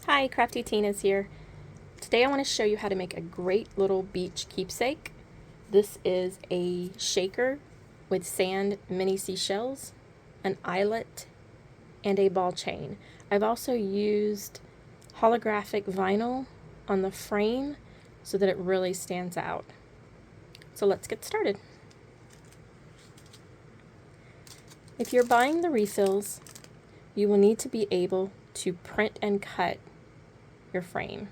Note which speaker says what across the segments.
Speaker 1: Hi, CraftyTinas here. Today I want to show you how to make a great little beach keepsake. This is a shaker with sand, mini seashells, an eyelet, and a ball chain. I've also used holographic vinyl on the frame so that it really stands out. So let's get started. If you're buying the refills, you will need to be able to print and cut your frame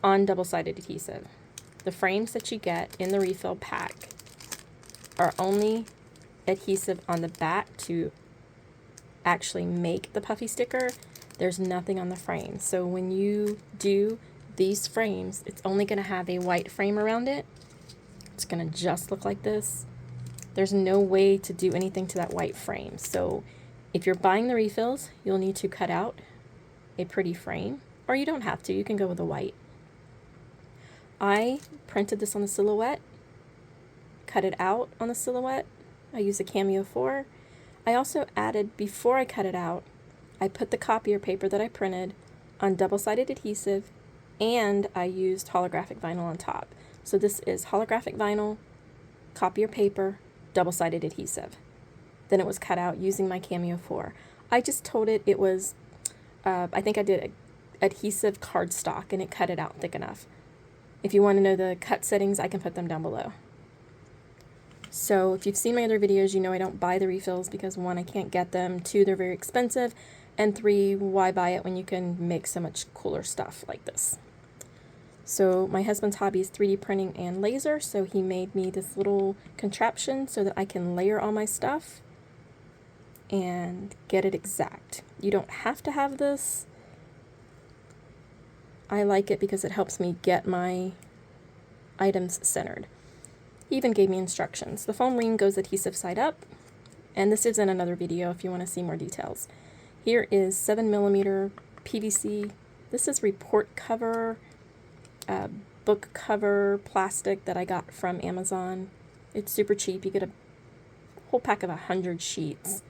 Speaker 1: on double-sided adhesive. The frames that you get in the refill pack are only adhesive on the back to actually make the puffy sticker. There's nothing on the frame. So when you do these frames, it's only going to have a white frame around it. It's going to just look like this. There's no way to do anything to that white frame. So if you're buying the refills, you'll need to cut out a pretty frame, or you don't have to, you can go with a white. I printed this on the silhouette, cut it out on the silhouette. I used a Cameo 4. I also added, before I cut it out, I put the copier paper that I printed on double-sided adhesive, and I used holographic vinyl on top. So this is holographic vinyl, copier paper, double-sided adhesive. Then it was cut out using my Cameo 4. I just told it was I think I did adhesive cardstock and it cut it out thick enough. If you want to know the cut settings, I can put them down below. So if you've seen my other videos, you know I don't buy the refills because 1, I can't get them, 2, they're very expensive, and 3, why buy it when you can make so much cooler stuff like this. So my husband's hobby is 3D printing and laser, so he made me this little contraption so that I can layer all my stuff and get it exact. You don't have to have this. I like it because it helps me get my items centered. He even gave me instructions. The foam ring goes adhesive side up, and this is in another video if you want to see more details. Here is 7mm PVC. This is report cover, book cover plastic that I got from Amazon. It's super cheap. You get a whole pack of 100 sheets.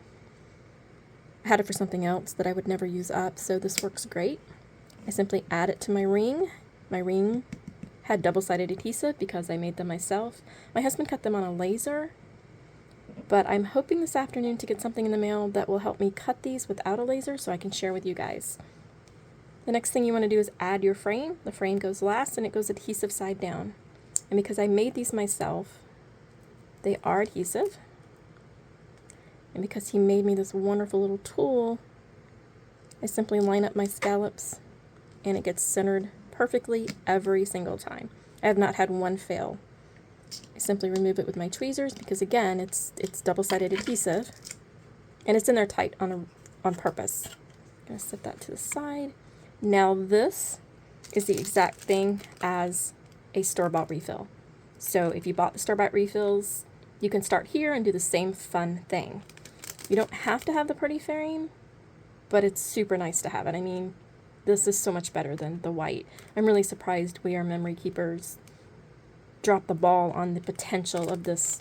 Speaker 1: I had it for something else that I would never use up, so this works great. I simply add it to my ring. My ring had double-sided adhesive because I made them myself. My husband cut them on a laser, but I'm hoping this afternoon to get something in the mail that will help me cut these without a laser so I can share with you guys. The next thing you want to do is add your frame. The frame goes last and it goes adhesive side down. And because I made these myself, they are adhesive. And because he made me this wonderful little tool, I simply line up my scallops and it gets centered perfectly every single time. I have not had one fail. I simply remove it with my tweezers because again, it's double-sided adhesive and it's in there tight on purpose. I'm going to set that to the side. Now this is the exact thing as a store-bought refill. So if you bought the store-bought refills, you can start here and do the same fun thing. You don't have to have the pretty frame, but it's super nice to have it. I mean, this is so much better than the white. I'm really surprised We Are Memory Keepers dropped the ball on the potential of this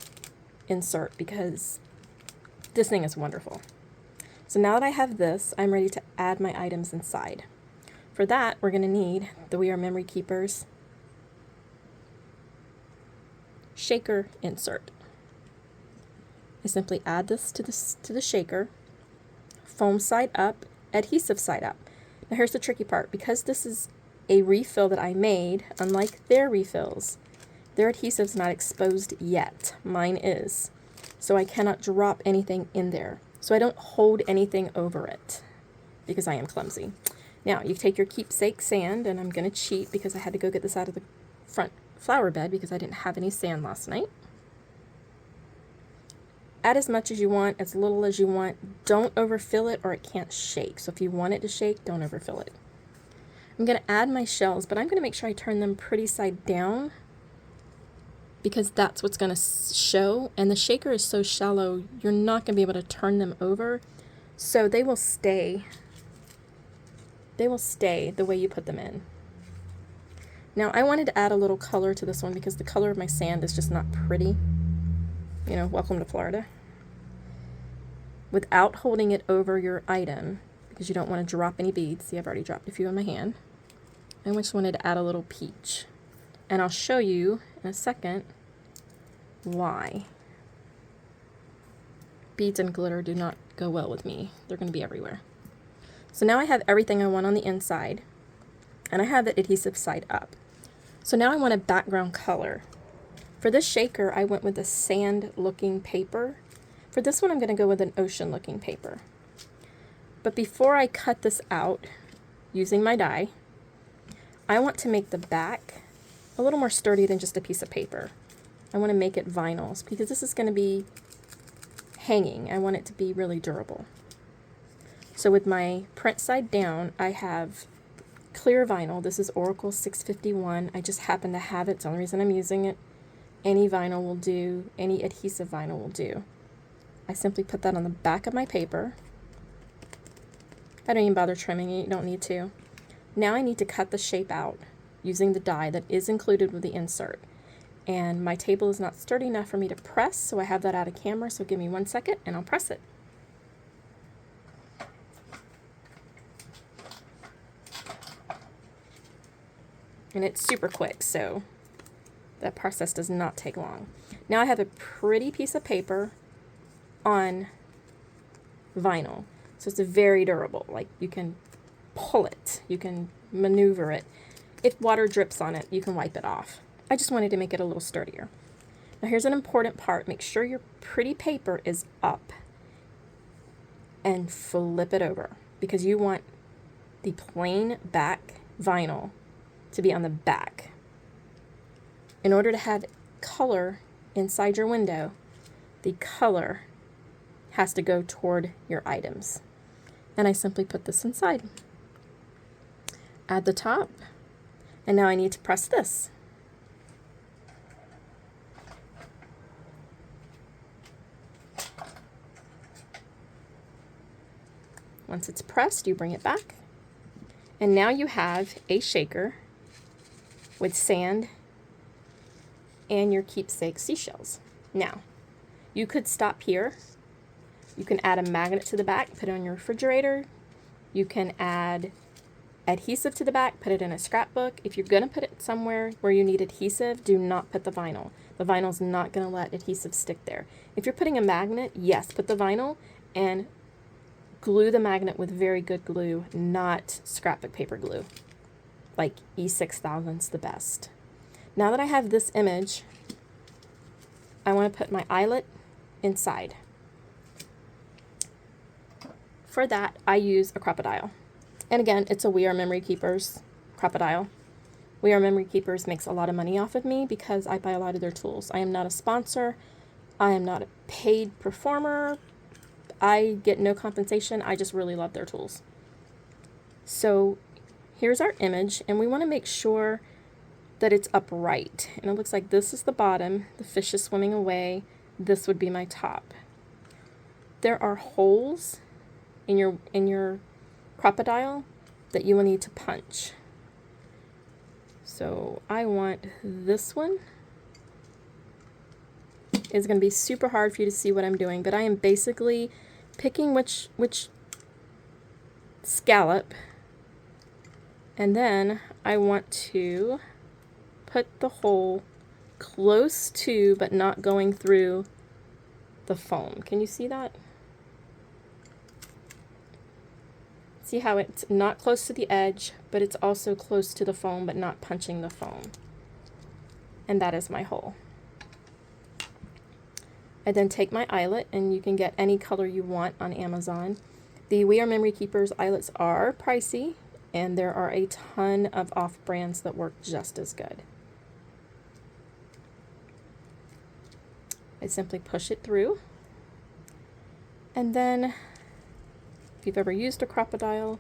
Speaker 1: insert because this thing is wonderful. So now that I have this, I'm ready to add my items inside. For that, we're going to need the We Are Memory Keepers shaker insert. I simply add this to the shaker, foam side up, adhesive side up. Now here's the tricky part. Because this is a refill that I made, unlike their refills, their adhesive's not exposed yet. Mine is. So I cannot drop anything in there. So I don't hold anything over it because I am clumsy. Now you take your keepsake sand, and I'm going to cheat because I had to go get this out of the front flower bed because I didn't have any sand last night. Add as much as you want, as little as you want. Don't overfill it or it can't shake. So if you want it to shake, don't overfill it. I'm going to add my shells, but I'm going to make sure I turn them pretty side down because that's what's going to show. And the shaker is so shallow, you're not going to be able to turn them over. So they will stay. They will stay the way you put them in. Now I wanted to add a little color to this one because the color of my sand is just not pretty. You know, welcome to Florida. Without holding it over your item, because you don't want to drop any beads. See, I've already dropped a few in my hand. I just wanted to add a little peach. And I'll show you in a second why. Beads and glitter do not go well with me. They're going to be everywhere. So now I have everything I want on the inside, and I have the adhesive side up. So now I want a background color. For this shaker, I went with a sand looking paper. For this one, I'm going to go with an ocean looking paper. But before I cut this out using my die, I want to make the back a little more sturdy than just a piece of paper. I want to make it vinyls because this is going to be hanging. I want it to be really durable. So with my print side down, I have clear vinyl. This is Oracle 651. I just happen to have it. It's the only reason I'm using it. Any vinyl will do. Any adhesive vinyl will do. I simply put that on the back of my paper. I don't even bother trimming it. You don't need to. Now I need to cut the shape out using the die that is included with the insert. And my table is not sturdy enough for me to press, so I have that out of camera, so give me 1 second and I'll press it. And it's super quick, so that process does not take long. Now I have a pretty piece of paper on vinyl, so it's very durable. Like, you can pull it, you can maneuver it. If water drips on it, you can wipe it off. I just wanted to make it a little sturdier. Now here's an important part. Make sure your pretty paper is up and flip it over, because you want the plain back vinyl to be on the back. In order to have color inside your window, the color has to go toward your items. And I simply put this inside. Add the top, and now I need to press this. Once it's pressed, you bring it back, and now you have a shaker with sand and your keepsake seashells. Now, you could stop here. You can add a magnet to the back, put it on your refrigerator. You can add adhesive to the back, put it in a scrapbook. If you're going to put it somewhere where you need adhesive, do not put the vinyl. The vinyl's not going to let adhesive stick there. If you're putting a magnet, yes, put the vinyl and glue the magnet with very good glue, not scrapbook paper glue. Like E6000's the best. Now that I have this image, I want to put my eyelet inside. For that, I use a crocodile. And again, it's a We Are Memory Keepers crocodile. We Are Memory Keepers makes a lot of money off of me because I buy a lot of their tools. I am not a sponsor. I am not a paid performer. I get no compensation. I just really love their tools. So here's our image, and we want to make sure that it's upright. And it looks like this is the bottom. The fish is swimming away. This would be my top. There are holes in your crocodile that you will need to punch. So I want this one. It's going to be super hard for you to see what I'm doing, but I am basically picking which scallop, and then I want to put the hole close to, but not going through the foam. Can you see that? See how it's not close to the edge, but it's also close to the foam, but not punching the foam. And that is my hole. I then take my eyelet, and you can get any color you want on Amazon. The We Are Memory Keepers eyelets are pricey, and there are a ton of off-brands that work just as good. I simply push it through, and then if you've ever used a crocodile,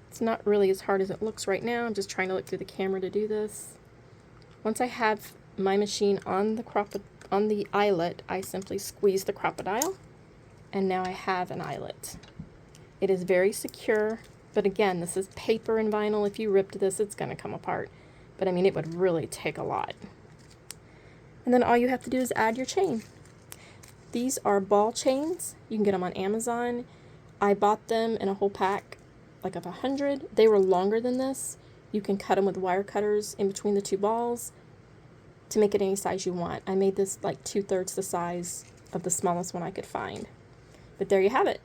Speaker 1: it's not really as hard as it looks right now. I'm just trying to look through the camera to do this. Once I have my machine on the eyelet, I simply squeeze the crocodile, and now I have an eyelet. It is very secure, but again, this is paper and vinyl. If you ripped this, it's going to come apart. But I mean, it would really take a lot. And then all you have to do is add your chain. These are ball chains. You can get them on Amazon. I bought them in a whole pack, like of 100. They were longer than this. You can cut them with wire cutters in between the two balls to make it any size you want. I made this like 2/3 the size of the smallest one I could find. But there you have it.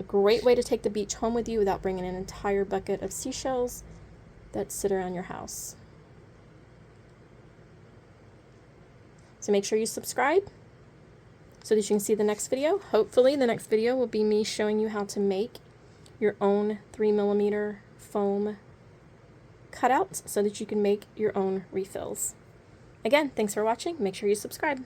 Speaker 1: A great way to take the beach home with you without bringing an entire bucket of seashells that sit around your house. So make sure you subscribe so that you can see the next video. Hopefully the next video will be me showing you how to make your own 3mm foam cutouts so that you can make your own refills. Again, thanks for watching. Make sure you subscribe.